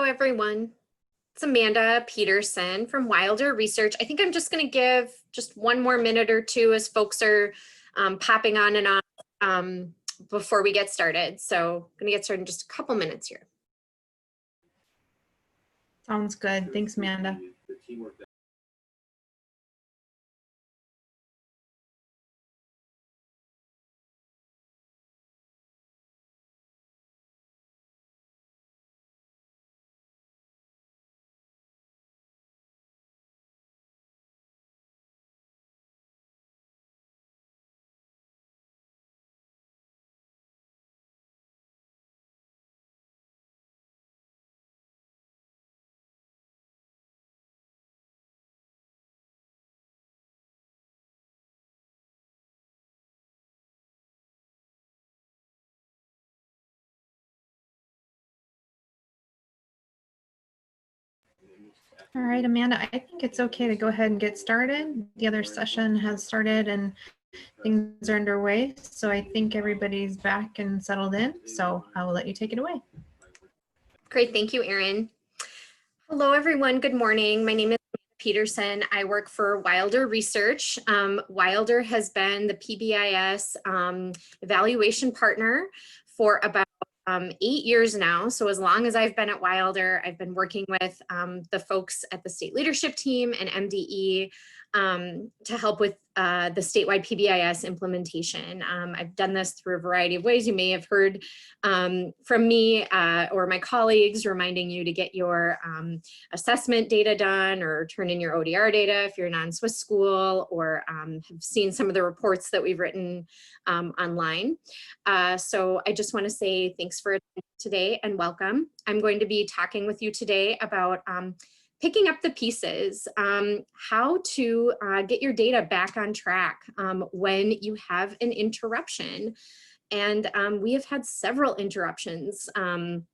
everyone. It's Amanda Peterson from Wilder Research. I think I'm just going to give just one more minute or two as folks are popping on and on before we get started. So I'm going to get started in just a couple minutes here. Sounds good. Thanks, Amanda. All right, Amanda, I think it's okay to go ahead and get started. The other session has started and things are underway. So I think everybody's back and settled in. So I will let you take it away. Great, thank you, Erin. Hello, everyone. Good morning. My name is Peterson. I work for Wilder Research. Wilder has been the PBIS evaluation partner for about 8 years now. So as long as I've been at Wilder, I've been working with the folks at the state leadership team and MDE to help with the statewide PBIS implementation. I've done this through a variety of ways. You may have heard from me or my colleagues reminding you to get your assessment data done or turn in your ODR data if you're a non-Swiss school, or have seen some of the reports that we've written online. So I just want to say thanks for attending today and welcome. I'm going to be talking with you today about picking up the pieces, how to get your data back on track when you have an interruption. And we have had several interruptions in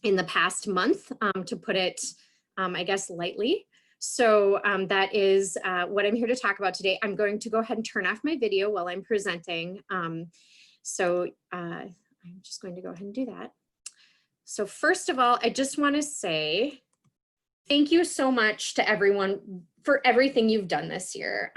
the past month, to put it, I guess, lightly. So that is what I'm here to talk about today. I'm going to go ahead and turn off my video while I'm presenting. I'm just going to go ahead and do that. So first of all, I just want to say, thank you so much to everyone for everything you've done this year.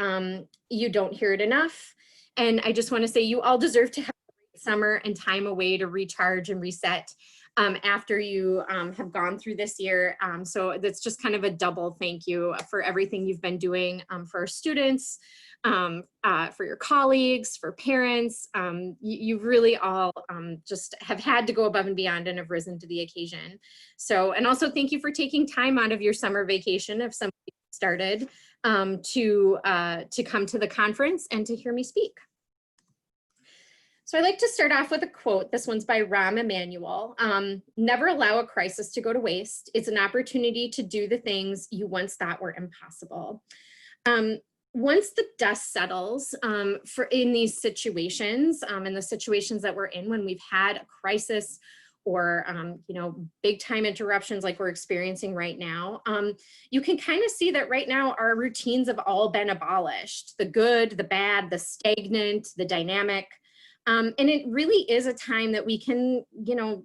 You don't hear it enough. And I just want to say you all deserve to have a great summer and time away to recharge and reset after you have gone through this year. So that's just kind of a double thank you for everything you've been doing for our students, for your colleagues, for parents. You really all just have had to go above and beyond and have risen to the occasion. So, and also thank you for taking time out of your summer vacation, if somebody started, to come to the conference and to hear me speak. So I like to start off with a quote. This one's by Rahm Emanuel. Never allow a crisis to go to waste. It's an opportunity to do the things you once thought were impossible. Once the dust settles in these situations, in the situations that we're in when we've had a crisis or big time interruptions like we're experiencing right now, you can kind of see that right now our routines have all been abolished. The good, the bad, the stagnant, the dynamic. And it really is a time that we can,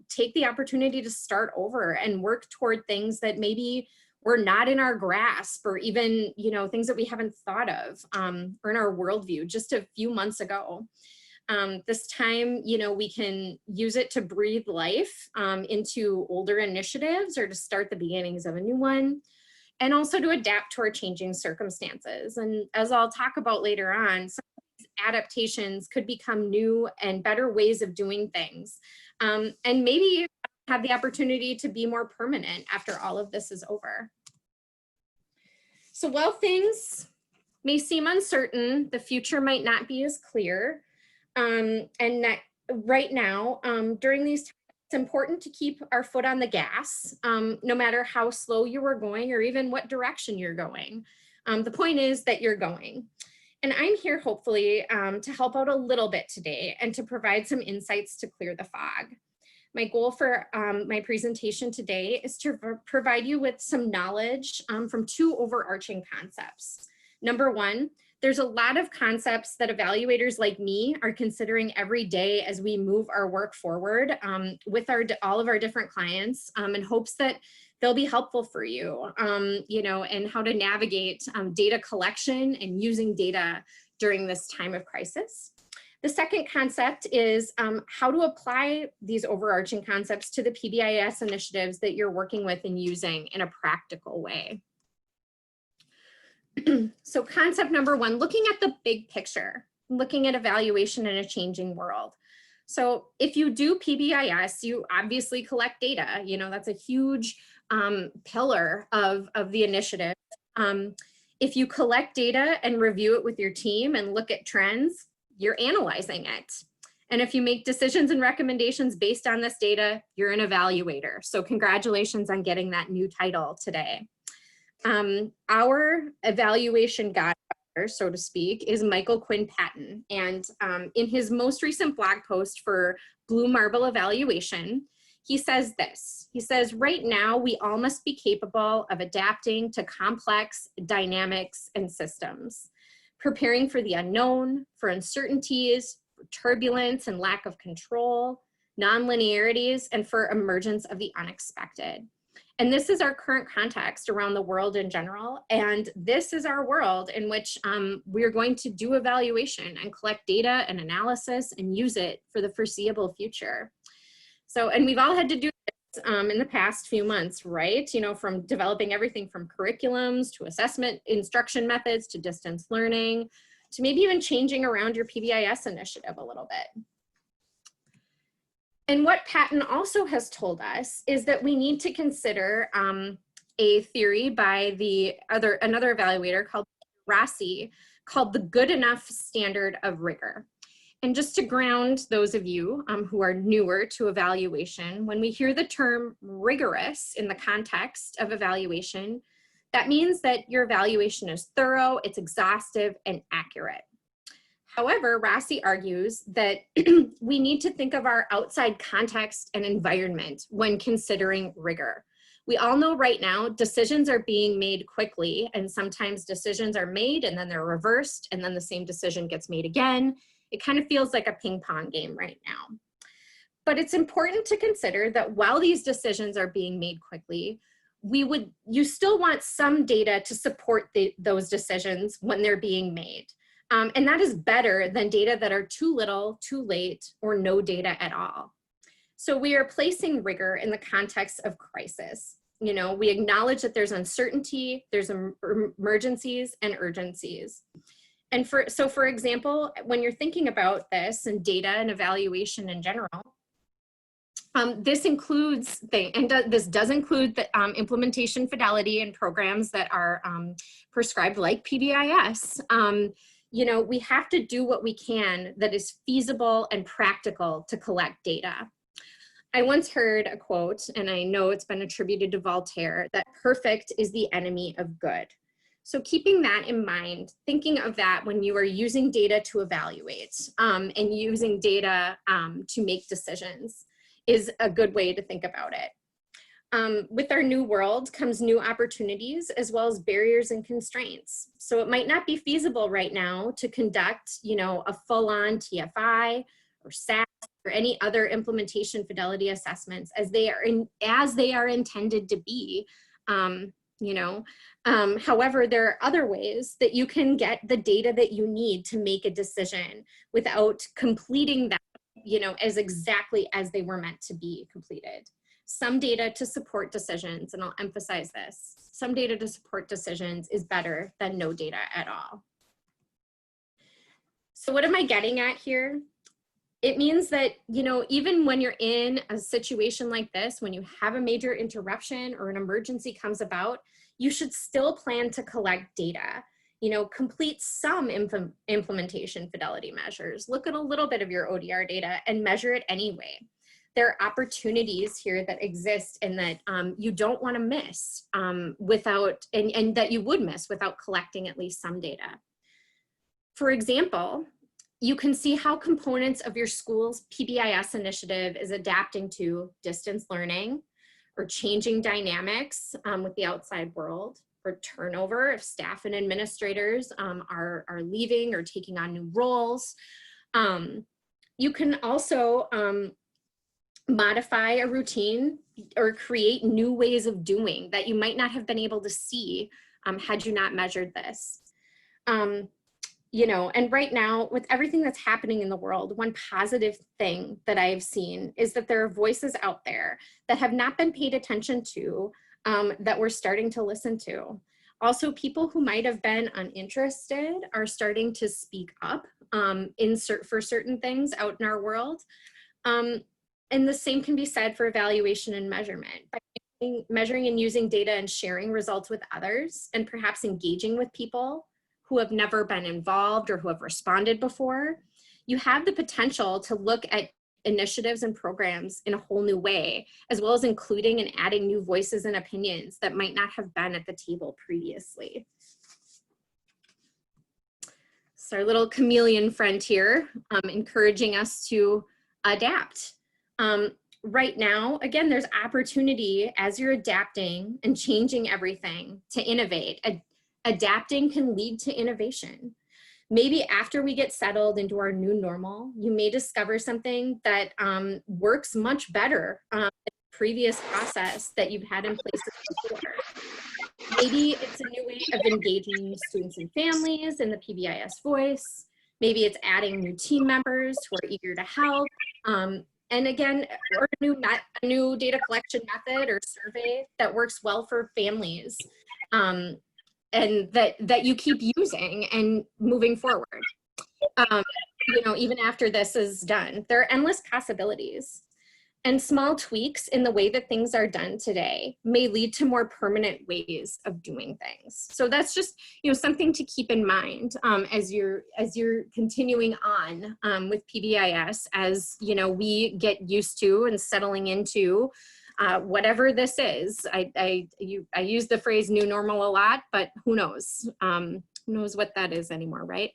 take the opportunity to start over and work toward things that maybe were not in our grasp, or even, things that we haven't thought of or in our worldview just a few months ago. This time, we can use it to breathe life into older initiatives or to start the beginnings of a new one, and also to adapt to our changing circumstances. And as I'll talk about later on, some of these adaptations could become new and better ways of doing things, and maybe have the opportunity to be more permanent after all of this is over. So while things may seem uncertain, the future might not be as clear. And that right now, during these times, it's important to keep our foot on the gas, no matter how slow you are going or even what direction you're going. The point is that you're going. And I'm here hopefully to help out a little bit today and to provide some insights to clear the fog. My goal for my presentation today is to provide you with some knowledge from two overarching concepts. Number one, There's a lot of concepts that evaluators like me are considering every day as we move our work forward with all of our different clients in hopes that they'll be helpful for you, you know, and how to navigate data collection and using data during this time of crisis. The second concept is how to apply these overarching concepts to the PBIS initiatives that you're working with and using in a practical way. So concept number one, looking at the big picture, looking at evaluation in a changing world. So if you do PBIS, you obviously collect data. You know, that's a huge pillar of the initiative. If you collect data and review it with your team and look at trends, you're analyzing it. And if you make decisions and recommendations based on this data, you're an evaluator. So congratulations on getting that new title today. Our evaluation godfather, so to speak, is Michael Quinn Patton. And in his most recent blog post for Blue Marble Evaluation, he says this. He says, right now, we all must be capable of adapting to complex dynamics and systems, preparing for the unknown, for uncertainties, for turbulence and lack of control, non-linearities, and for emergence of the unexpected. And this is our current context around the world in general. And this is our world in which we're going to do evaluation and collect data and analysis and use it for the foreseeable future. So, and we've all had to do this in the past few months, right? You know, from developing everything from curriculums to assessment instruction methods to distance learning, to maybe even changing around your PBIS initiative a little bit. And what Patton also has told us is that we need to consider a theory by another evaluator called Rossi, called the good enough standard of rigor. And just to ground those of you who are newer to evaluation, when we hear the term rigorous in the context of evaluation, that means that your evaluation is thorough, it's exhaustive, and accurate. However, Rossi argues that we need to think of our outside context and environment when considering rigor. We all know right now decisions are being made quickly, and sometimes decisions are made and then they're reversed and then the same decision gets made again. It kind of feels like a ping pong game right now. But it's important to consider that while these decisions are being made quickly, you still want some data to support those decisions when they're being made. And that is better than data that are too little, too late, or no data at all. So we are placing rigor in the context of crisis. You know, we acknowledge that there's uncertainty, there's emergencies and urgencies. And so for example, when you're thinking about this and data and evaluation in general, this includes this does include the implementation fidelity and programs that are prescribed like PBIS. You know, we have to do what we can that is feasible and practical to collect data. I once heard a quote, and I know it's been attributed to Voltaire, that perfect is the enemy of good. So keeping that in mind, thinking of that when you are using data to evaluate and using data to make decisions is a good way to think about it. With our new world comes new opportunities as well as barriers and constraints. So it might not be feasible right now to conduct, you know, a full-on TFI or SAS or any other implementation fidelity assessments as they are intended to be. You know, however, there are other ways that you can get the data that you need to make a decision without completing that, you know, as exactly as they were meant to be completed. Some data to support decisions, and I'll emphasize this, some data to support decisions is better than no data at all. So what am I getting at here? It means that, you know, even when you're in a situation like this, when you have a major interruption or an emergency comes about, you should still plan to collect data. You know, complete some implementation fidelity measures. Look at a little bit of your ODR data and measure it anyway. There are opportunities here that exist and that you don't want to miss without, and that you would miss without collecting at least some data. For example, you can see how components of your school's PBIS initiative is adapting to distance learning or changing dynamics with the outside world, or turnover if staff and administrators are leaving or taking on new roles. You can also modify a routine or create new ways of doing that you might not have been able to see had you not measured this. You know, and right now with everything that's happening in the world, one positive thing that I've seen is that there are voices out there that have not been paid attention to that we're starting to listen to. Also, people who might have been uninterested are starting to speak up for certain things out in our world. And the same can be said for evaluation and measurement. By measuring and using data and sharing results with others, and perhaps engaging with people who have never been involved or who have responded before, you have the potential to look at initiatives and programs in a whole new way, as well as including and adding new voices and opinions that might not have been at the table previously. So our little chameleon friend here, encouraging us to adapt. Right now, again, there's opportunity as you're adapting and changing everything to innovate. Adapting can lead to innovation. Maybe after we get settled into our new normal, you may discover something that works much better than the previous process that you've had in place before. Maybe it's a new way of engaging students and families in the PBIS voice. Maybe it's adding new team members who are eager to help. And again, or a new data collection method or survey that works well for families. And that you keep using and moving forward. You know, even after this is done, there are endless possibilities. And small tweaks in the way that things are done today may lead to more permanent ways of doing things. So that's just, you know, something to keep in mind as you're continuing on with PBIS, as you know, we get used to and settling into whatever this is. I use the phrase new normal a lot, but who knows? Who knows what that is anymore, right?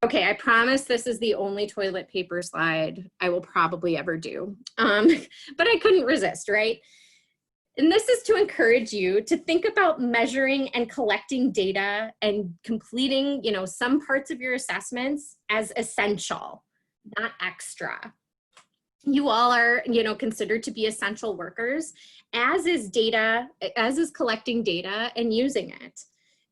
Okay, I promise this is the only toilet paper slide I will probably ever do, but I couldn't resist, right? And this is to encourage you to think about measuring and collecting data and completing, you know, some parts of your assessments as essential, not extra. You all are, you know, considered to be essential workers, as is collecting data and using it.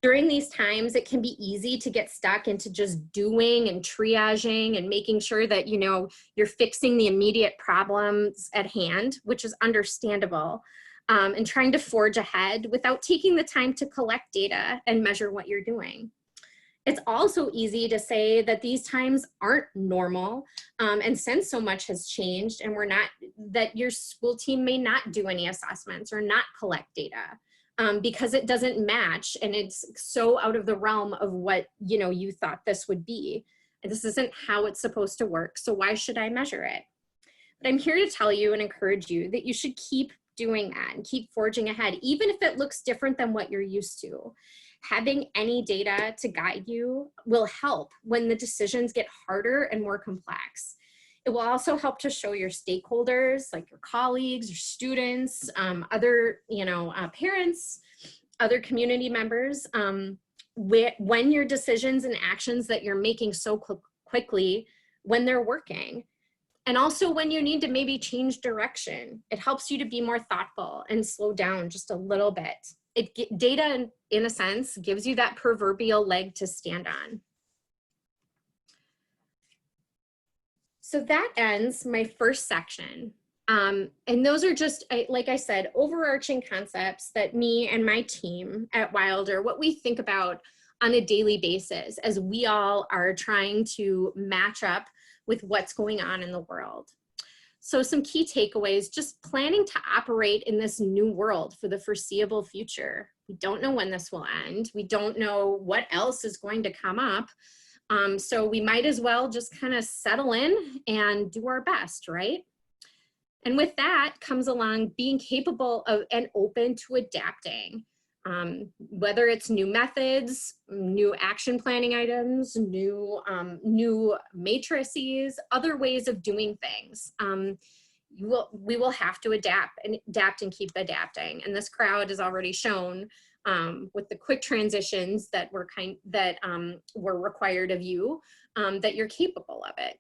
During these times, it can be easy to get stuck into just doing and triaging and making sure that, you know, you're fixing the immediate problems at hand, which is understandable, and trying to forge ahead without taking the time to collect data and measure what you're doing. It's also easy to say that these times aren't normal, and since so much has changed and that your school team may not do any assessments or not collect data. Because it doesn't match and it's so out of the realm of what, you know, you thought this would be. And this isn't how it's supposed to work, so why should I measure it? But I'm here to tell you and encourage you that you should keep doing that and keep forging ahead, even if it looks different than what you're used to. Having any data to guide you will help when the decisions get harder and more complex. It will also help to show your stakeholders, like your colleagues, your students, other, you know, parents, other community members, when your decisions and actions that you're making so quickly, when they're working. And also when you need to maybe change direction. It helps you to be more thoughtful and slow down just a little bit. Data, in a sense, gives you that proverbial leg to stand on. So that ends my first section. And those are just, like I said, overarching concepts that me and my team at Wilder, what we think about on a daily basis as we all are trying to match up with what's going on in the world. So some key takeaways, just planning to operate in this new world for the foreseeable future. We don't know when this will end. We don't know what else is going to come up. So we might as well just kind of settle in and do our best, right? And with that comes along being capable of and open to adapting, whether it's new methods, new action planning items, new matrices, other ways of doing things. We will have to adapt and keep adapting. And this crowd has already shown with the quick transitions that were were required of you, that you're capable of it.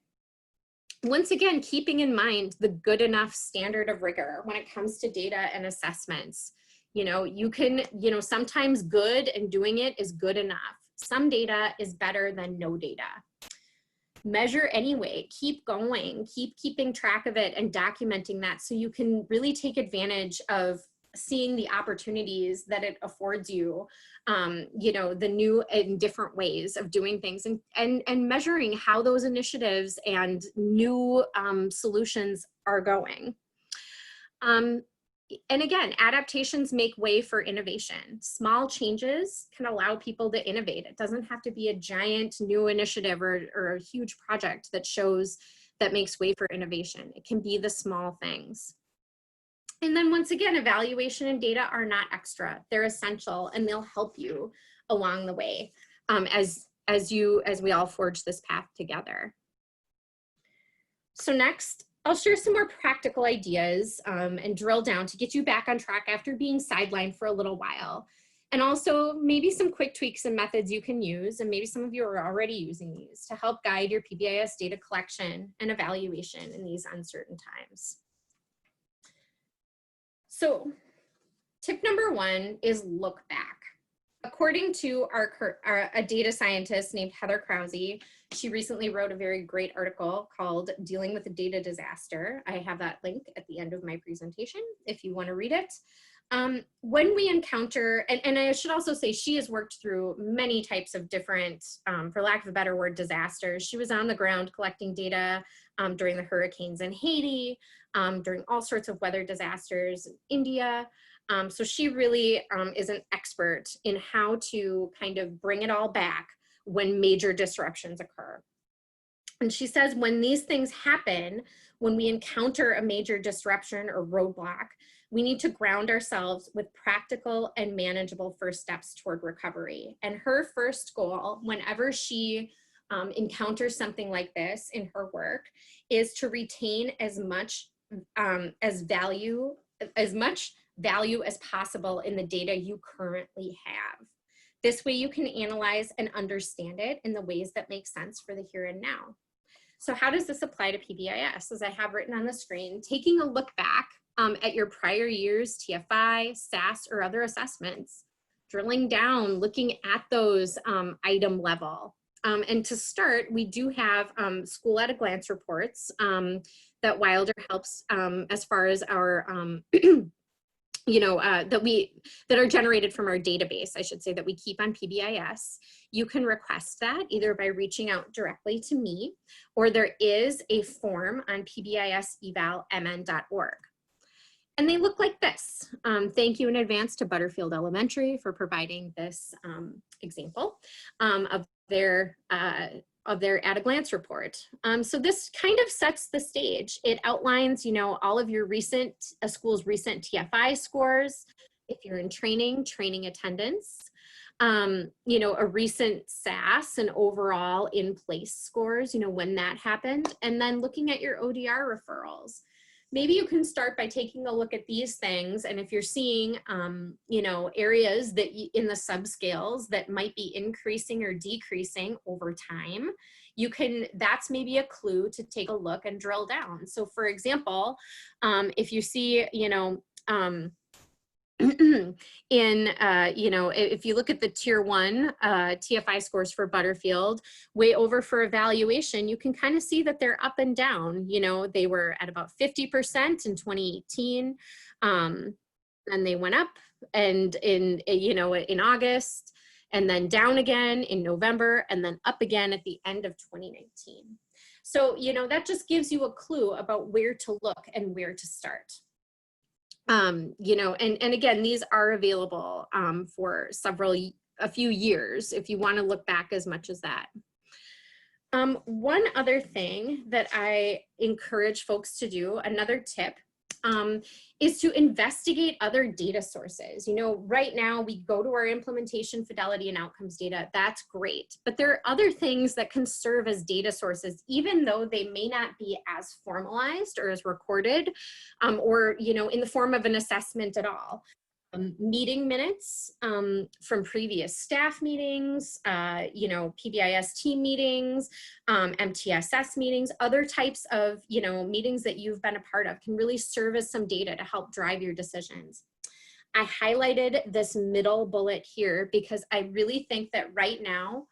Once again, keeping in mind the good enough standard of rigor when it comes to data and assessments. You can, sometimes good and doing it is good enough. Some data is better than no data. Measure anyway, keep going, keep keeping track of it and documenting that so you can really take advantage of seeing the opportunities that it affords you, the new and different ways of doing things, and measuring how those initiatives and new solutions are going. And again, adaptations make way for innovation. Small changes can allow people to innovate. It doesn't have to be a giant new initiative or a huge project that makes way for innovation. It can be the small things. And then once again, evaluation and data are not extra. They're essential, and they'll help you along the way as we all forge this path together. So next, I'll share some more practical ideas and drill down to get you back on track after being sidelined for a little while. And also maybe some quick tweaks and methods you can use, and maybe some of you are already using these to help guide your PBIS data collection and evaluation in these uncertain times. So tip number one is look back. According to a data scientist named Heather Krause, she recently wrote a very great article called Dealing with a Data Disaster. I have that link at the end of my presentation if you want to read it. When we encounter, and I should also say she has worked through many types of different, for lack of a better word, disasters. She was on the ground collecting data during the hurricanes in Haiti, during all sorts of weather disasters in India. So she really is an expert in how to kind of bring it all back when major disruptions occur. And she says when these things happen, when we encounter a major disruption or roadblock, we need to ground ourselves with practical and manageable first steps toward recovery. And her first goal, whenever she encounters something like this in her work, is to retain as much value as possible in the data you currently have. This way you can analyze and understand it in the ways that make sense for the here and now. So how does this apply to PBIS? As I have written on the screen, taking a look back at your prior year's TFI, SAS, or other assessments, drilling down, looking at those item level. And to start, we do have school at a glance reports that Wilder helps as far as our that are generated from our database, I should say, that we keep on PBIS. You can request that either by reaching out directly to me, or there is a form on pbisevalmn.org. And they look like this. Thank you in advance to Butterfield Elementary for providing this example of their at a glance report. So this kind of sets the stage. It outlines, all of your a school's recent TFI scores. If you're in training attendance, a recent SAS and overall in place scores, when that happened, and then looking at your ODR referrals. Maybe you can start by taking a look at these things, and if you're seeing, areas that in the subscales that might be increasing or decreasing over time, that's maybe a clue to take a look and drill down. So for example, if you see, if you look at the tier 1 TFI scores for Butterfield, way over for evaluation, you can kind of see that they're up and down. They were at about 50% in 2018, and they went up and in August, and then down again in November, and then up again at the end of 2019. So, that just gives you a clue about where to look and where to start. And again, these are available for a few years if you want to look back as much as that. One other thing that I encourage folks to do, another tip, is to investigate other data sources. Right now we go to our implementation, fidelity, and outcomes data. That's great. But there are other things that can serve as data sources, even though they may not be as formalized or as recorded, or, in the form of an assessment at all. meeting minutes from previous staff meetings, you know, PBIS team meetings, MTSS meetings, other types of, you know, meetings that you've been a part of can really serve as some data to help drive your decisions. I highlighted this middle bullet here because I really think that right now,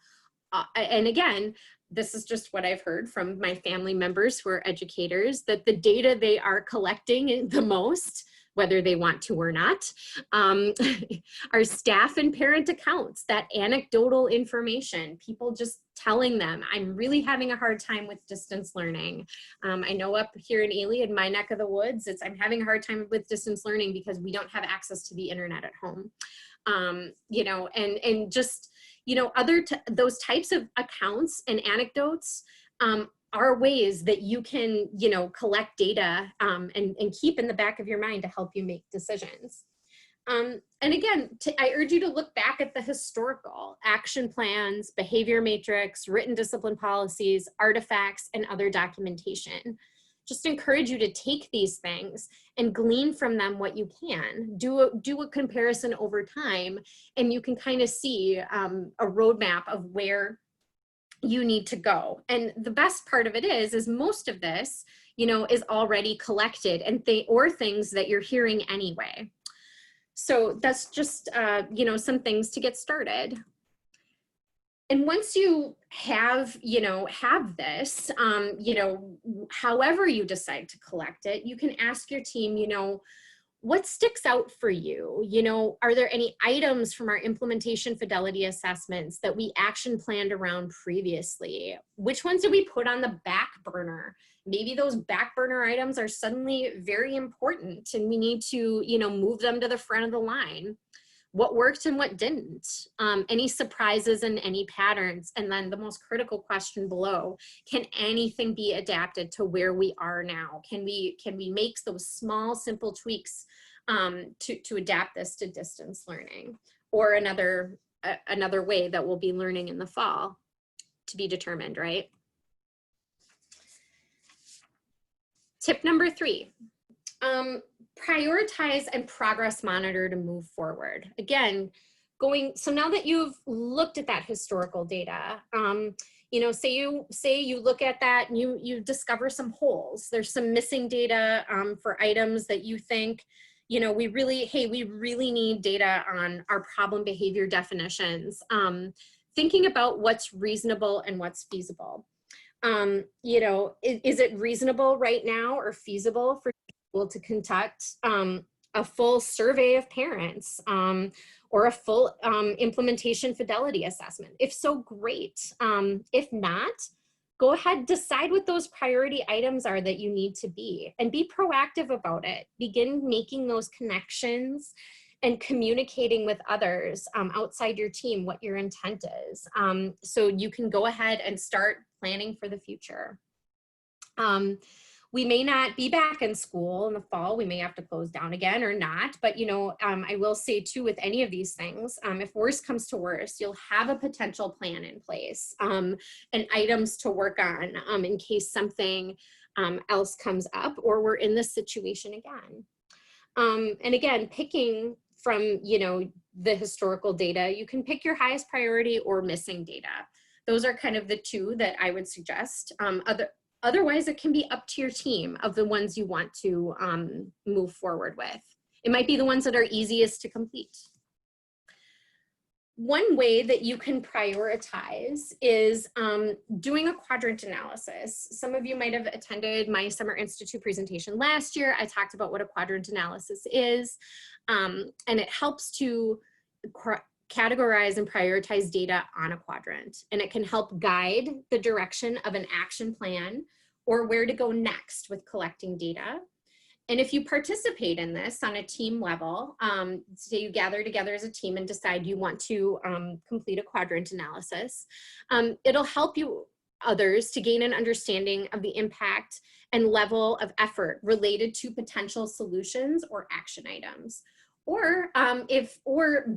and again, this is just what I've heard from my family members who are educators, that the data they are collecting the most, whether they want to or not, are staff and parent accounts, that anecdotal information, people just telling them, I'm really having a hard time with distance learning. I know up here in Ely, in my neck of the woods, I'm having a hard time with distance learning because we don't have access to the internet at home. You know, and just, you know, those types of accounts and anecdotes are ways that you can, you know, collect data and keep in the back of your mind to help you make decisions. And again, I urge you to look back at the historical action plans, behavior matrix, written discipline policies, artifacts, and other documentation. Just encourage you to take these things and glean from them what you can. Do a comparison over time, and you can kind of see a roadmap of where you need to go. And the best part of it is most of this, you know, is already collected and things that you're hearing anyway. So that's just, you know, some things to get started. And once you have, you know, this, you know, however you decide to collect it, you can ask your team, you know, what sticks out for you? You know, are there any items from our implementation fidelity assessments that we action planned around previously? Which ones did we put on the back burner? Maybe those back burner items are suddenly very important and we need to, you know, move them to the front of the line. What worked and what didn't? Any surprises and any patterns? And then the most critical question below, can anything be adapted to where we are now? Can we make those small, simple tweaks to adapt this to distance learning? Or another way that we'll be learning in the fall, to be determined, right? Tip number 3. Prioritize and progress monitor to move forward. Again, so now that you've looked at that historical data, you know, say you look at that and you discover some holes. There's some missing data for items that you think, you know, we really need data on our problem behavior definitions. Thinking about what's reasonable and what's feasible. You know, is it reasonable right now or feasible for to conduct a full survey of parents or a full implementation fidelity assessment? If so, great. If not, go ahead, decide what those priority items are that you need to be, and be proactive about it. Begin making those connections and communicating with others outside your team what your intent is, so you can go ahead and start planning for the future. We may not be back in school in the fall. We may have to close down again or not. But, you know, I will say too, with any of these things, if worse comes to worse, you'll have a potential plan in place and items to work on in case something else comes up or we're in this situation again. And again, picking from, you know, the historical data, you can pick your highest priority or missing data. Those are kind of the two that I would suggest. Otherwise, it can be up to your team of the ones you want to move forward with. It might be the ones that are easiest to complete. One way that you can prioritize is doing a quadrant analysis. Some of you might have attended my Summer Institute presentation last year. I talked about what a quadrant analysis is, and it helps to categorize and prioritize data on a quadrant, and it can help guide the direction of an action plan or where to go next with collecting data. And if you participate in this on a team level, say you gather together as a team and decide you want to complete a quadrant analysis, it'll help you others to gain an understanding of the impact and level of effort related to potential solutions or action items. Or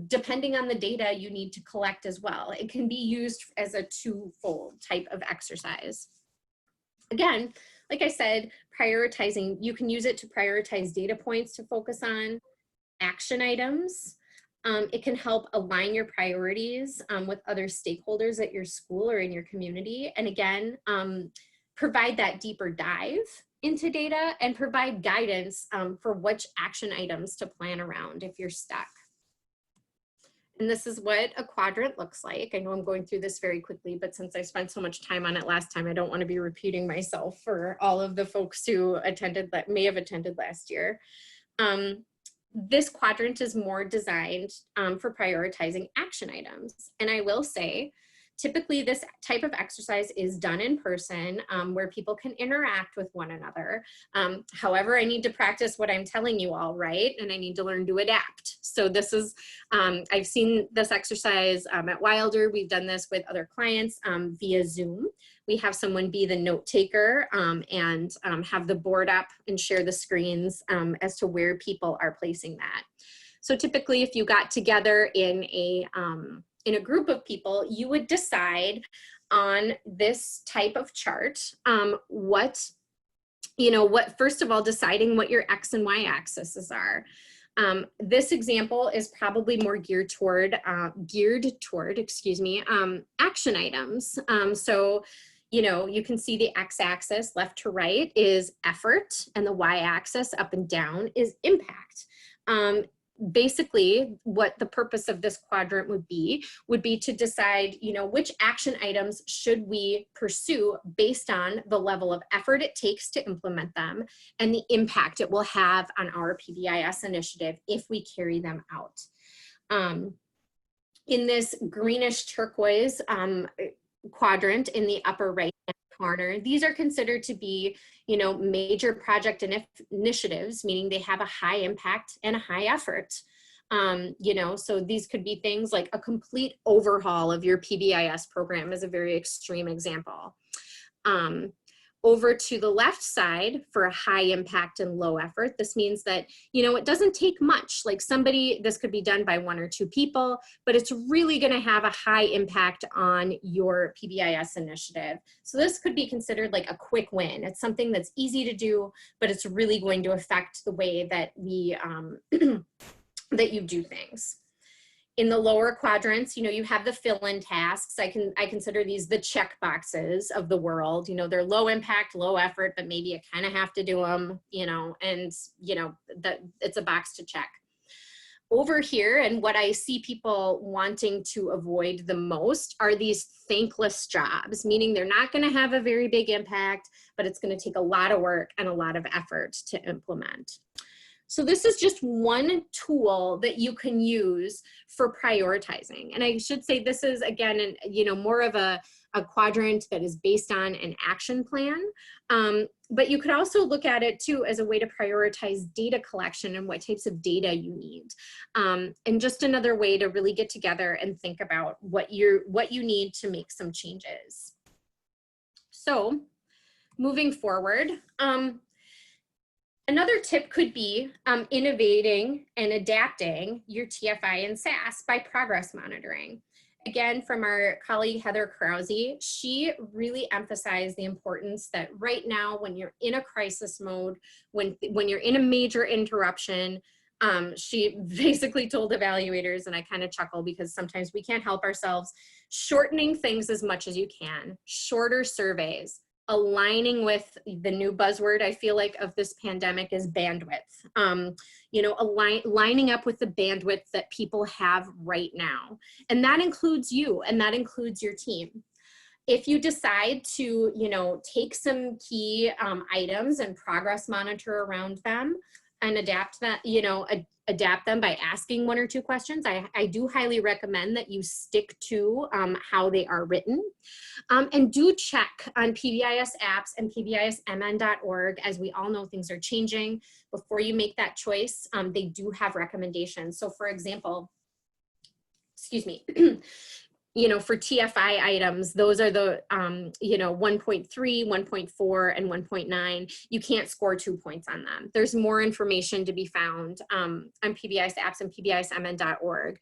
depending on the data you need to collect as well. It can be used as a twofold type of exercise. Again, like I said, prioritizing, you can use it to prioritize data points to focus on, action items. It can help align your priorities with other stakeholders at your school or in your community. And again, provide that deeper dive into data and provide guidance for which action items to plan around if you're stuck. And this is what a quadrant looks like. I know I'm going through this very quickly, but since I spent so much time on it last time, I don't want to be repeating myself for all of the folks who attended that may have attended last year. This quadrant is more designed for prioritizing action items. And I will say, typically this type of exercise is done in person where people can interact with one another. However, I need to practice what I'm telling you all, right? And I need to learn to adapt. So this is, I've seen this exercise at Wilder. We've done this with other clients via Zoom. We have someone be the note taker and have the board up and share the screens as to where people are placing that. So typically if you got together in a group of people, you would decide on this type of chart, first of all, deciding what your X and Y axes are. This example is probably more geared toward, action items. So, you can see the X-axis left to right is effort and the Y-axis up and down is impact. Basically, what the purpose of this quadrant would be to decide, which action items should we pursue based on the level of effort it takes to implement them and the impact it will have on our PBIS initiative if we carry them out. In this greenish turquoise quadrant in the upper right corner, these are considered to be, major project initiatives, meaning they have a high impact and a high effort. So these could be things like a complete overhaul of your PBIS program is a very extreme example. Over to the left side for a high impact and low effort, this means that, it doesn't take much. Like this could be done by 1 or 2 people, but it's really going to have a high impact on your PBIS initiative. So this could be considered like a quick win. It's something that's easy to do, but it's really going to affect the way that we, that you do things. In the lower quadrants, you have the fill-in tasks. I consider these the check boxes of the world. They're low impact, low effort, but maybe you kind of have to do them, that it's a box to check. Over here, and what I see people wanting to avoid the most are these thankless jobs, meaning they're not going to have a very big impact, but it's going to take a lot of work and a lot of effort to implement. So this is just one tool that you can use for prioritizing. And I should say this is, again, more of a quadrant that is based on an action plan. But you could also look at it too as a way to prioritize data collection and what types of data you need. And just another way to really get together and think about what you need to make some changes. So moving forward, another tip could be innovating and adapting your TFI and SAS by progress monitoring. Again, from our colleague Heather Krause, she really emphasized the importance that right now when you're in a crisis mode, when you're in a major interruption, she basically told evaluators, and I kind of chuckle because sometimes we can't help ourselves, shortening things as much as you can, shorter surveys, aligning with the new buzzword I feel like of this pandemic is bandwidth. Lining up with the bandwidth that people have right now. And that includes you and that includes your team. If you decide to, take some key items and progress monitor around them and adapt that, adapt them by asking 1 or 2 questions, I do highly recommend that you stick to how they are written. And do check on PBIS apps and PBISMN.org. As we all know, things are changing. Before you make that choice, they do have recommendations. So for example, you know, for TFI items, those are the, you know, 1.3, 1.4, and 1.9. You can't score 2 points on them. There's more information to be found on PBIS apps and pbismn.org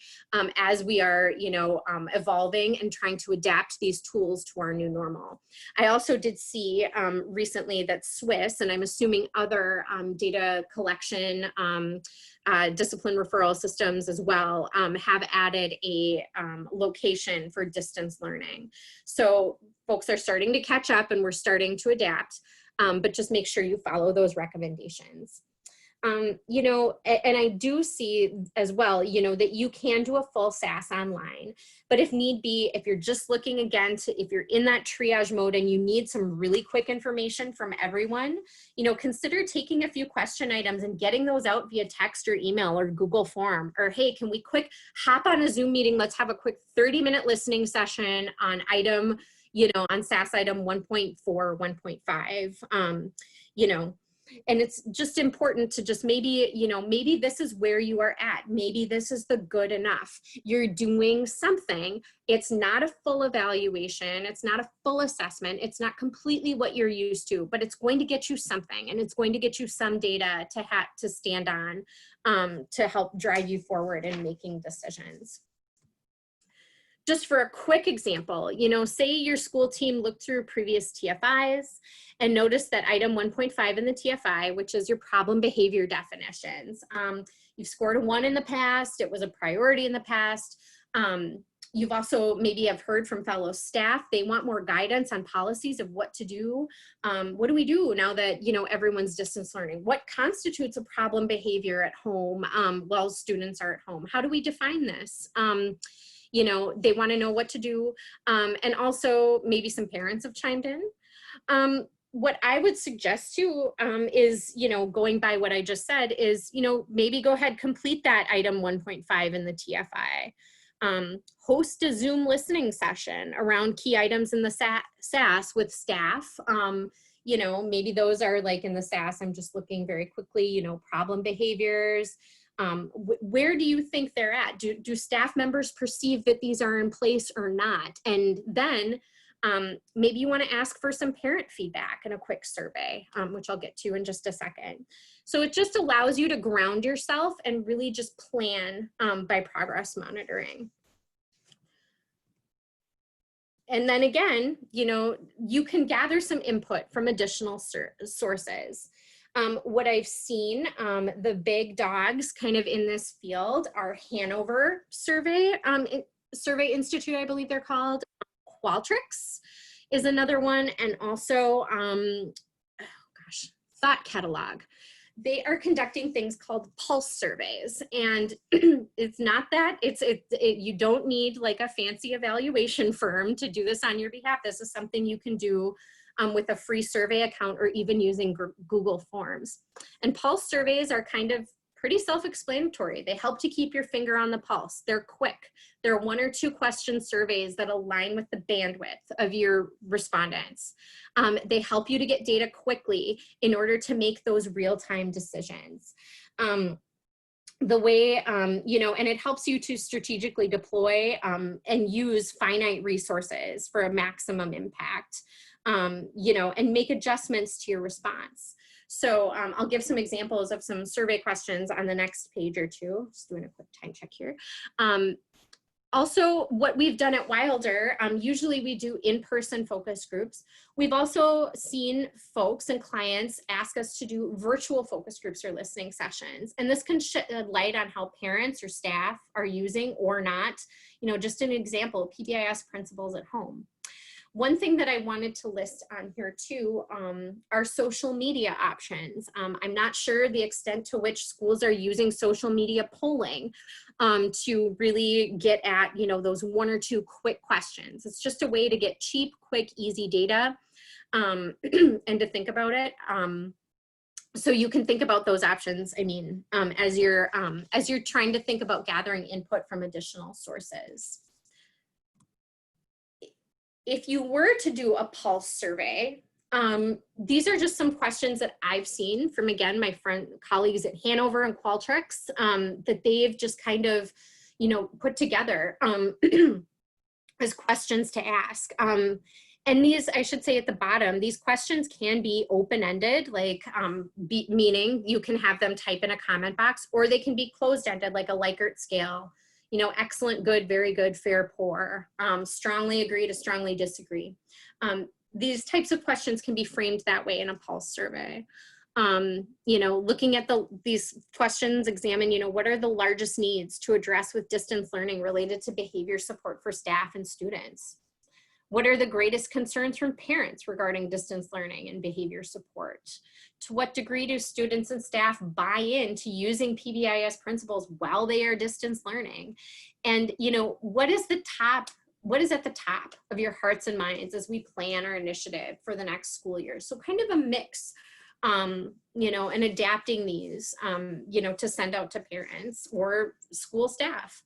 as we are, you know, evolving and trying to adapt these tools to our new normal. I also did see recently that Swiss, and I'm assuming other data collection discipline referral systems as well, have added a location for distance learning. So folks are starting to catch up and we're starting to adapt, but just make sure you follow those recommendations. You know, and I do see as well, you know, that you can do a full SAS online, but if need be, if you're just looking again to, if you're in that triage mode and you need some really quick information from everyone, you know, consider taking a few question items and getting those out via text or email or Google form, or hey, can we quick hop on a Zoom meeting? Let's have a quick 30-minute listening session on item, you know, on SAS item 1.4, 1.5, you know. And it's just important to just maybe, you know, maybe this is where you are at. Maybe this is the good enough. You're doing something. It's not a full evaluation. It's not a full assessment. It's not completely what you're used to, but it's going to get you something, and it's going to get you some data to stand on to help drive you forward in making decisions. Just for a quick example, you know, say your school team looked through previous TFIs and noticed that item 1.5 in the TFI, which is your problem behavior definitions. You've scored a 1 in the past, it was a priority in the past. You've also maybe have heard from fellow staff, they want more guidance on policies of what to do. What do we do now that, you know, everyone's distance learning? What constitutes a problem behavior at home while students are at home? How do we define this? You know, they want to know what to do. And also maybe some parents have chimed in. What I would suggest too is, you know, going by what I just said is, you know, maybe go ahead, complete that item 1.5 in the TFI. Host a Zoom listening session around key items in the SAS with staff. You know, maybe those are like in the SAS, I'm just looking very quickly, you know, problem behaviors. Where do you think they're at? Do staff members perceive that these are in place or not? And then maybe you want to ask for some parent feedback in a quick survey, which I'll get to in just a second. So it just allows you to ground yourself and really just plan by progress monitoring. And then again, you know, you can gather some input from additional sources. What I've seen, the big dogs kind of in this field are Hanover Survey Institute, I believe they're called. Qualtrics is another one, and also, Thought Catalog. They are conducting things called pulse surveys, and it's not that, you don't need like a fancy evaluation firm to do this on your behalf. This is something you can do with a free survey account or even using Google Forms. And pulse surveys are kind of pretty self-explanatory. They help to keep your finger on the pulse. They're quick. They're 1 or 2 question surveys that align with the bandwidth of your respondents. They help you to get data quickly in order to make those real-time decisions. The way, you know, and it helps you to strategically deploy and use finite resources for a maximum impact, you know, and make adjustments to your response. So I'll give some examples of some survey questions on the next page or two. Just doing a quick time check here. Also, what we've done at Wilder, usually we do in-person focus groups. We've also seen folks and clients ask us to do virtual focus groups or listening sessions. And this can shed light on how parents or staff are using or not, you know, just an example, PBIS principles at home. One thing that I wanted to list on here too are social media options. I'm not sure the extent to which schools are using social media polling to really get at, you know, those 1 or 2 quick questions. It's just a way to get cheap, quick, easy data and to think about it. So you can think about those options, I mean, as you're trying to think about gathering input from additional sources. If you were to do a pulse survey, these are just some questions that I've seen from, again, my colleagues at Hanover and Qualtrics that they've just kind of, you know, put together. as questions to ask. And these, I should say at the bottom, these questions can be open-ended, like meaning you can have them type in a comment box, or they can be closed-ended, like a Likert scale, you know, excellent, good, very good, fair, poor, strongly agree to strongly disagree. These types of questions can be framed that way in a pulse survey. You know, looking at these questions, examine, you know, what are the largest needs to address with distance learning related to behavior support for staff and students? What are the greatest concerns from parents regarding distance learning and behavior support? To what degree do students and staff buy into using PBIS principles while they are distance learning? And, you know, what is at the top of your hearts and minds as we plan our initiative for the next school year? So kind of a mix, you know, and adapting these, you know, to send out to parents or school staff.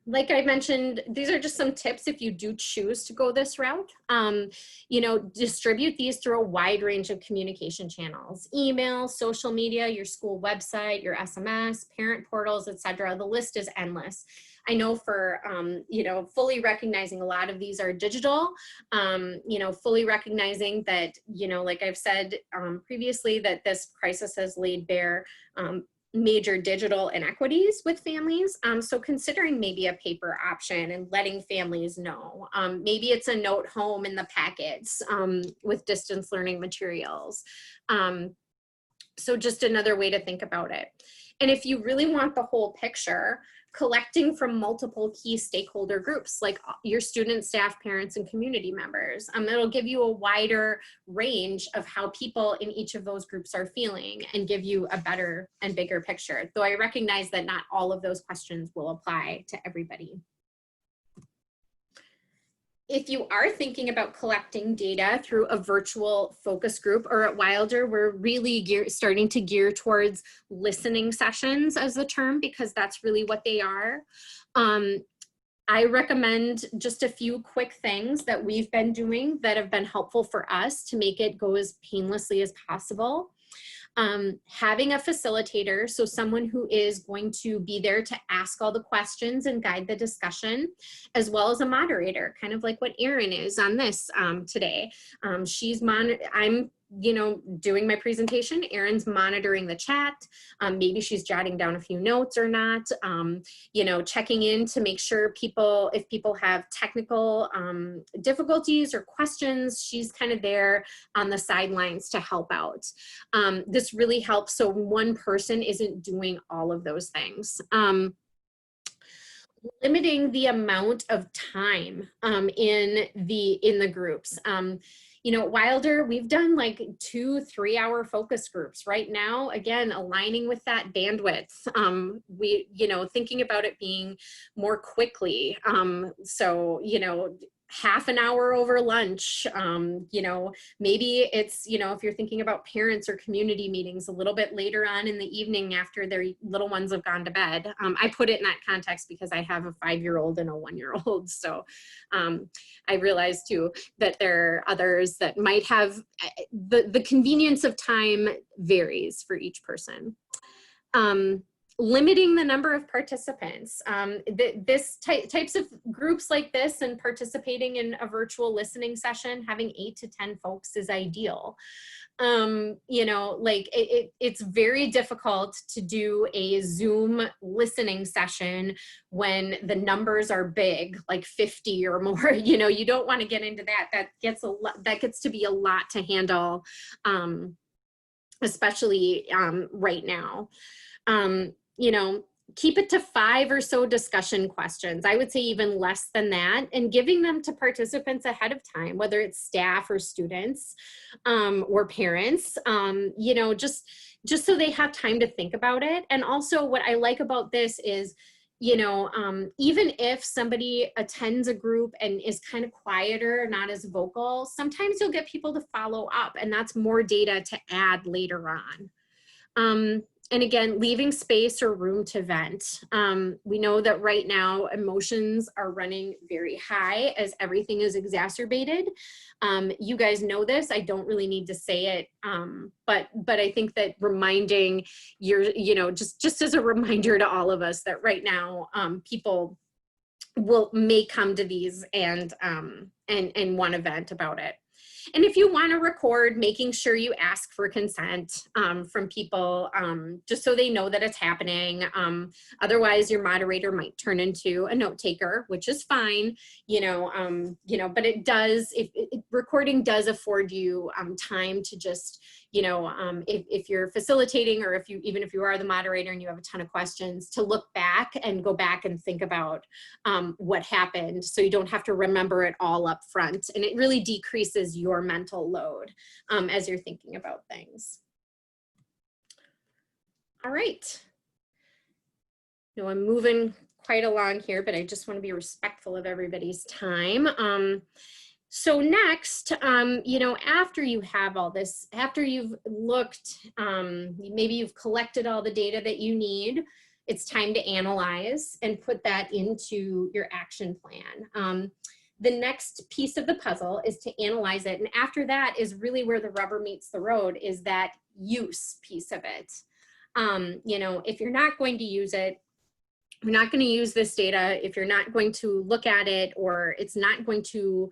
Like I mentioned, these are just some tips if you do choose to go this route. You know, distribute these through a wide range of communication channels: email, social media, your school website, your SMS, parent portals, etc. The list is endless. I know for, you know, fully recognizing a lot of these are digital, you know, fully recognizing that, you know, like I've said previously, that this crisis has laid bare major digital inequities with families. So considering maybe a paper option and letting families know. Maybe it's a note home in the packets with distance learning materials. So just another way to think about it. And if you really want the whole picture, collecting from multiple key stakeholder groups like your students, staff, parents, and community members. It'll give you a wider range of how people in each of those groups are feeling and give you a better and bigger picture. Though I recognize that not all of those questions will apply to everybody. If you are thinking about collecting data through a virtual focus group, or at Wilder, we're really starting to gear towards listening sessions as the term, because that's really what they are. I recommend just a few quick things that we've been doing that have been helpful for us to make it go as painlessly as possible. Having a facilitator, so someone who is going to be there to ask all the questions and guide the discussion, as well as a moderator, kind of like what Erin is on this today. I'm, you know, doing my presentation. Erin's monitoring the chat. Maybe she's jotting down a few notes or not. You know, checking in to make sure if people have technical difficulties or questions, she's kind of there on the sidelines to help out. This really helps so one person isn't doing all of those things. Limiting the amount of time in the groups. You know, at Wilder, we've done like 2-3 hour focus groups right now. Again, aligning with that bandwidth. We, you know, thinking about it being more quickly. So, you know, half an hour over lunch, you know, maybe it's, you know, if you're thinking about parents or community meetings a little bit later on in the evening after their little ones have gone to bed. I put it in that context because I have a 5-year-old and a 1-year-old. So I realize too that there are others that might have, the convenience of time varies for each person. Limiting the number of participants. Types of groups like this and participating in a virtual listening session, having 8 to 10 folks is ideal. You know, like it's very difficult to do a Zoom listening session when the numbers are big, like 50 or more. You know, you don't want to get into that. That gets to be a lot to handle, especially right now. You know, keep it to 5 or so discussion questions. I would say even less than that, and giving them to participants ahead of time, whether it's staff or students or parents, you know, just so they have time to think about it. And also what I like about this is, you know, even if somebody attends a group and is kind of quieter, not as vocal, sometimes you'll get people to follow up, and that's more data to add later on. And again, leaving space or room to vent. We know that right now emotions are running very high as everything is exacerbated. You guys know this, I don't really need to say it, but I think that reminding you know, just as a reminder to all of us that right now people may come to these and want to vent about it. And if you want to record, making sure you ask for consent from people, just so they know that it's happening. Otherwise, your moderator might turn into a note taker, which is fine, but it does, recording does afford you time to just, if you're facilitating, or even if you are the moderator and you have a ton of questions, to look back and go back and think about what happened, so you don't have to remember it all up front. And it really decreases your mental load as you're thinking about things. All right. I'm moving quite along here, but I just want to be respectful of everybody's time. So next, after you have all this, after you've looked, maybe you've collected all the data that you need, it's time to analyze and put that into your action plan. The next piece of the puzzle is to analyze it. And after that is really where the rubber meets the road, is that use piece of it. If you're not going to use it, you're not going to use this data, if you're not going to look at it, or it's not going to,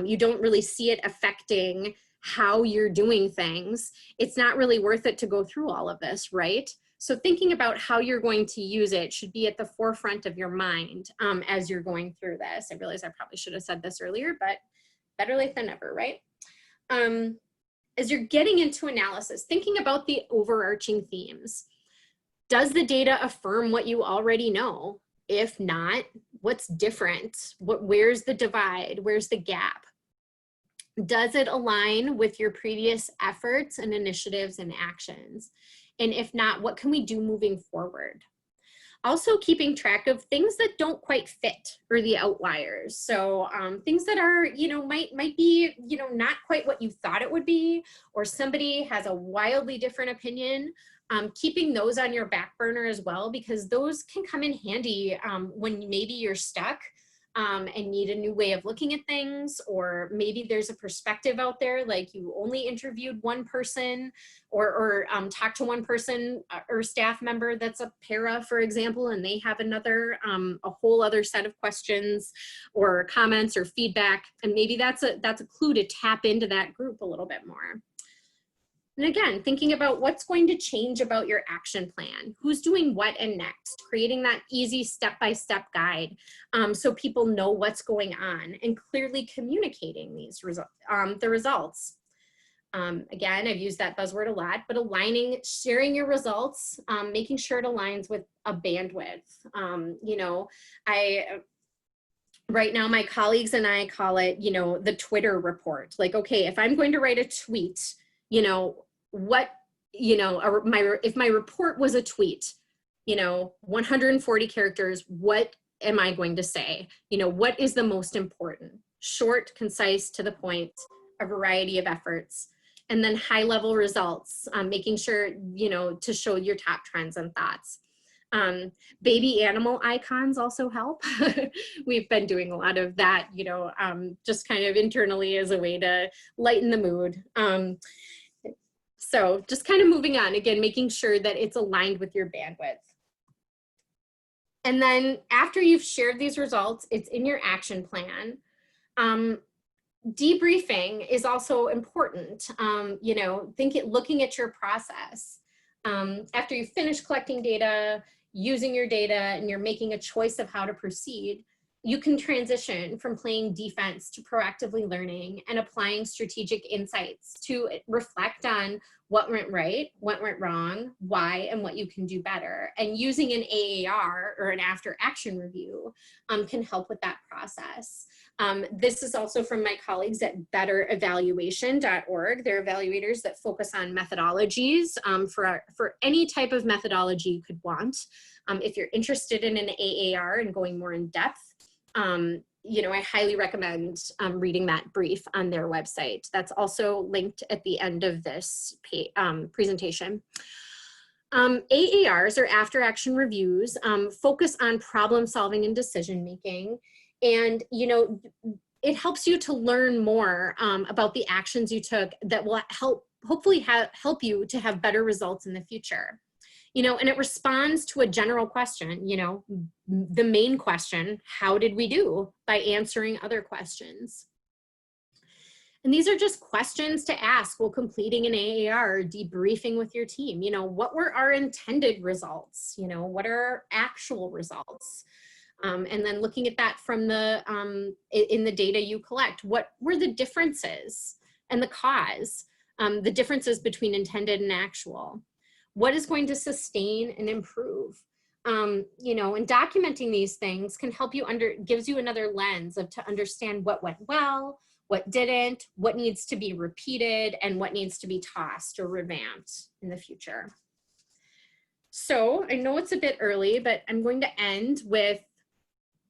you don't really see it affecting how you're doing things, it's not really worth it to go through all of this, right? So thinking about how you're going to use it should be at the forefront of your mind as you're going through this. I realize I probably should have said this earlier, but better late than never, right? As you're getting into analysis, thinking about the overarching themes. Does the data affirm what you already know? If not, what's different? Where's the divide? Where's the gap? Does it align with your previous efforts and initiatives and actions? And if not, what can we do moving forward? Also keeping track of things that don't quite fit, or the outliers. So things that are, might be, not quite what you thought it would be, or somebody has a wildly different opinion. Keeping those on your back burner as well, because those can come in handy when maybe you're stuck and need a new way of looking at things, or maybe there's a perspective out there, like you only interviewed one person, or talked to one person or staff member that's a para, for example, and they have another, a whole other set of questions or comments or feedback, and maybe that's a clue to tap into that group a little bit more. And again, thinking about what's going to change about your action plan, who's doing what and next, creating that easy step-by-step guide so people know what's going on, and clearly communicating these the results. Again, I've used that buzzword a lot, but aligning, sharing your results, making sure it aligns with a bandwidth. Right now, my colleagues and I call it, the Twitter report. Like, okay, if I'm going to write a tweet, if my report was a tweet, 140 characters, what am I going to say? What is the most important? Short, concise, to the point, a variety of efforts, and then high level results, making sure, to show your top trends and thoughts. Baby animal icons also help. We've been doing a lot of that, just kind of internally as a way to lighten the mood. So just kind of moving on, again, making sure that it's aligned with your bandwidth. And then after you've shared these results, it's in your action plan. Debriefing is also important, looking at your process. After you finish collecting data, using your data, and you're making a choice of how to proceed, you can transition from playing defense to proactively learning and applying strategic insights to reflect on what went right, what went wrong, why, and what you can do better. And using an AAR, or an after action review, can help with that process. This is also from my colleagues at betterevaluation.org. They're evaluators that focus on methodologies for any type of methodology you could want. If you're interested in an AAR and going more in depth, I highly recommend reading that brief on their website. That's also linked at the end of this presentation. AARs, or after action reviews, focus on problem solving and decision making. And, it helps you to learn more about the actions you took that will hopefully help you to have better results in the future. you know, and it responds to a general question, you know, the main question, how did we do, by answering other questions. And these are just questions to ask while completing an AAR or debriefing with your team. You know, what were our intended results? You know, what are our actual results? And then looking at that from the, in the data you collect, what were the differences and the cause, the differences between intended and actual? What is going to sustain and improve? You know, and documenting these things can help you gives you another lens to understand what went well, what didn't, what needs to be repeated, and what needs to be tossed or revamped in the future. So I know it's a bit early, but I'm going to end with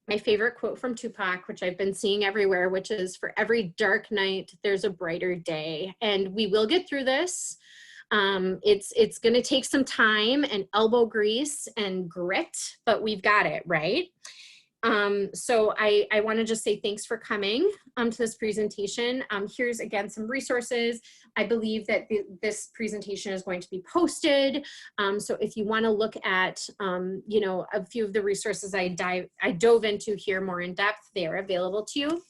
my favorite quote from Tupac, which I've been seeing everywhere, which is, "For every dark night, there's a brighter day." And we will get through this. It's going to take some time and elbow grease and grit, but we've got it, right? So I want to just say thanks for coming to this presentation. Here's again some resources. I believe that this presentation is going to be posted. So if you want to look at, you know, a few of the resources I dove into here more in depth, they are available to you.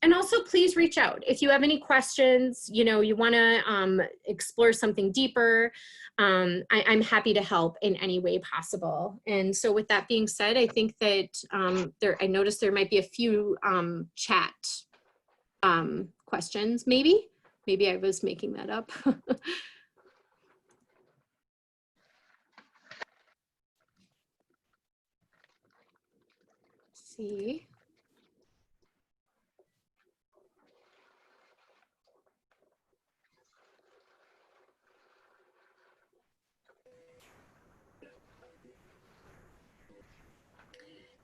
And also please reach out if you have any questions, you know, you want to explore something deeper. I'm happy to help in any way possible. And so with that being said, I think that I noticed there might be a few chat questions, maybe I was making that up. Let's see.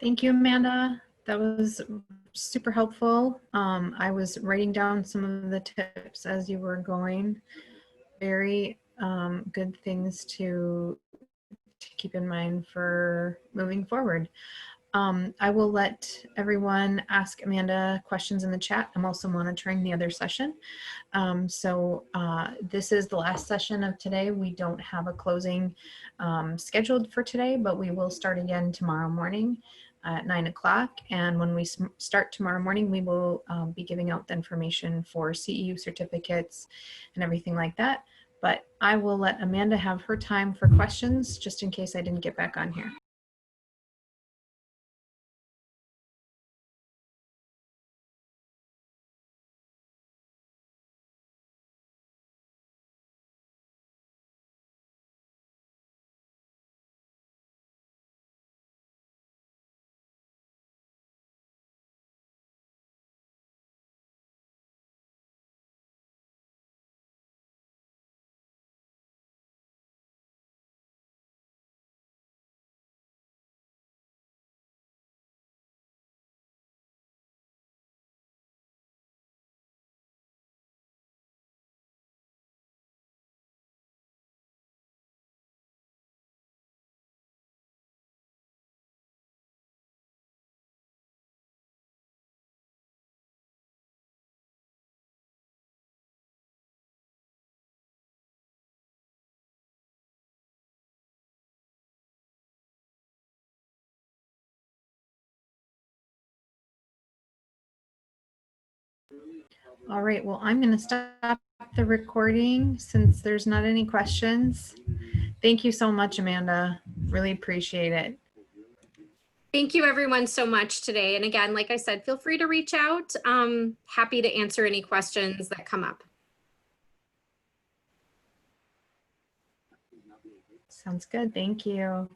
Thank you, Amanda. That was super helpful. I was writing down some of the tips as you were going. Very good things to keep in mind for moving forward. I will let everyone ask Amanda questions in the chat. I'm also monitoring the other session. So this is the last session of today. We don't have a closing scheduled for today, but we will start again tomorrow morning at 9 o'clock. And when we start tomorrow morning, we will be giving out the information for CEU certificates and everything like that. But I will let Amanda have her time for questions, just in case I didn't get back on here. All right, well, I'm going to stop the recording since there's not any questions. Thank you so much, Amanda. Really appreciate it. Thank you everyone so much today. And again, like I said, feel free to reach out. Happy to answer any questions that come up. Sounds good. Thank you.